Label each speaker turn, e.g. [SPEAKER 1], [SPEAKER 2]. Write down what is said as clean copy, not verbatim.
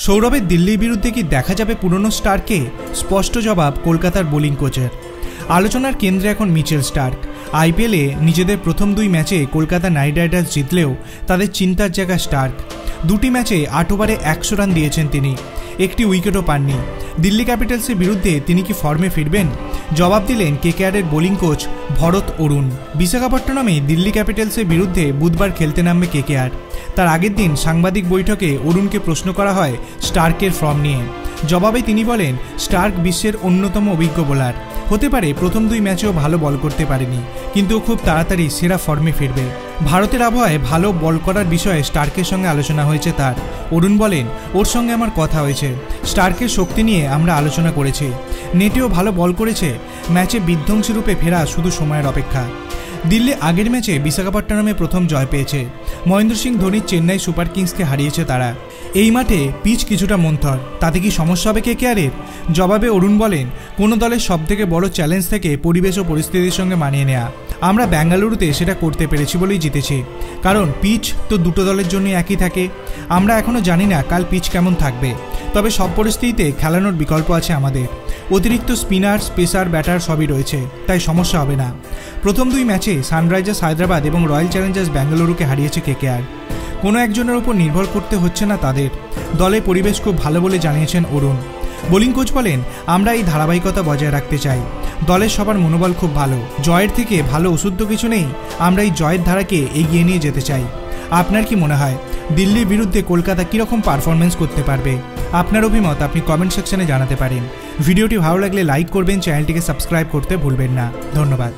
[SPEAKER 1] সৌরভের দিল্লির বিরুদ্ধে কি দেখা যাবে পুরনো স্টারকে? স্পষ্ট জবাব কলকাতার বোলিং কোচের। আলোচনার কেন্দ্রে এখন মিচেল স্টার্ক। আইপিএলে নিজেদের প্রথম 2 ম্যাচে কলকাতা নাইট রাইডার্স জিতলেও তাদের চিন্তার জায়গা স্টার্ক। 2টি ম্যাচে 8 ওভারে 100 রান দিয়েছেন তিনি, একটি উইকেটও পাননি। দিল্লি ক্যাপিটালসের বিরুদ্ধে তিনি কি ফর্মে ফিরবেন? জবাব দিলেন কেকেআরের বোলিং কোচ ভরত অরুণ। বিশাখাপট্টনমে দিল্লি ক্যাপিটালসের বিরুদ্ধে বুধবার খেলতে নামবে কেকেআর। তার আগের দিন সাংবাদিক বৈঠকে অরুণকে প্রশ্ন করা হয় স্টার্কের ফর্ম নিয়ে। জবাবে তিনি বলেন, স্টার্ক বিশ্বের অন্যতম অভিজ্ঞ বোলার। হতে পারে প্রথম 2 ম্যাচেও ভালো বল করতে পারেনি, কিন্তু খুব তাড়াতাড়ি সেরা ফর্মে ফিরবে। ভারতের আবহাওয়ায় ভালো বল করার বিষয়ে স্টার্কের সঙ্গে আলোচনা হয়েছে তার। অরুণ বলেন, ওর সঙ্গে আমার কথা হয়েছে, স্টার্কের শক্তি নিয়ে আমরা আলোচনা করেছি। নেটেও ভালো বল করেছে, ম্যাচে বিধ্বংসী রূপে ফেরা শুধু সময়ের অপেক্ষা। দিল্লি আগের ম্যাচে বিশাখাপট্টনমে প্রথম জয় পেয়েছে। মহেন্দ্র সিং ধোনির চেন্নাই সুপার কিংসকে হারিয়েছে তারা। এই মাঠে পিচ কিছুটা মন্থর, তাতে কি সমস্যা হবে কেকেআরের? জবাবে অরুণ বলেন, কোনো দলের সবথেকে বড় চ্যালেঞ্জ থেকে পরিবেশ ও পরিস্থিতির সঙ্গে মানিয়ে নেওয়া। আমরা বেঙ্গালুরুতে সেটা করতে পেরেছি বলেই জিতেছি, কারণ পিচ তো দুটো দলের জন্য একই থাকে। আমরা এখনও জানি না কাল পিচ কেমন থাকবে, তবে সব পরিস্থিতিতে খেলানোর বিকল্প আছে আমাদের। অতিরিক্ত স্পিনার, পেসার, ব্যাটার সবই রয়েছে, তাই সমস্যা হবে না। প্রথম 2 ম্যাচে সানরাইজার্স হায়দ্রাবাদ এবং রয়্যাল চ্যালেঞ্জার্স বেঙ্গালুরুকে হারিয়েছে কেকেআর। কোনো একজনের উপর নির্ভর করতে হচ্ছে না তাদের। দলে পরিবেশ খুব ভালো বলে জানিয়েছেন অরুণ। বোলিং কোচ বলেন, আমরা এই ধারাবাহিকতা বজায় রাখতে চাই। দলের সবার মনোবল খুব ভালো, জয়ের থেকে ভালো ওষুধ তো কিছু নেই। আমরা এই জয়ের ধারাকে এগিয়ে নিয়ে যেতে চাই। আপনার কি মনে হয় দিল্লির বিরুদ্ধে কলকাতা কীরকম পারফরমেন্স করতে পারবে? আপনার অভিমত আপনি কমেন্ট সেকশনে জানাতে পারেন। ভিডিওটি ভালো লাগলে লাইক করবেন, চ্যানেলটিকে সাবস্ক্রাইব করতে ভুলবেন না। ধন্যবাদ।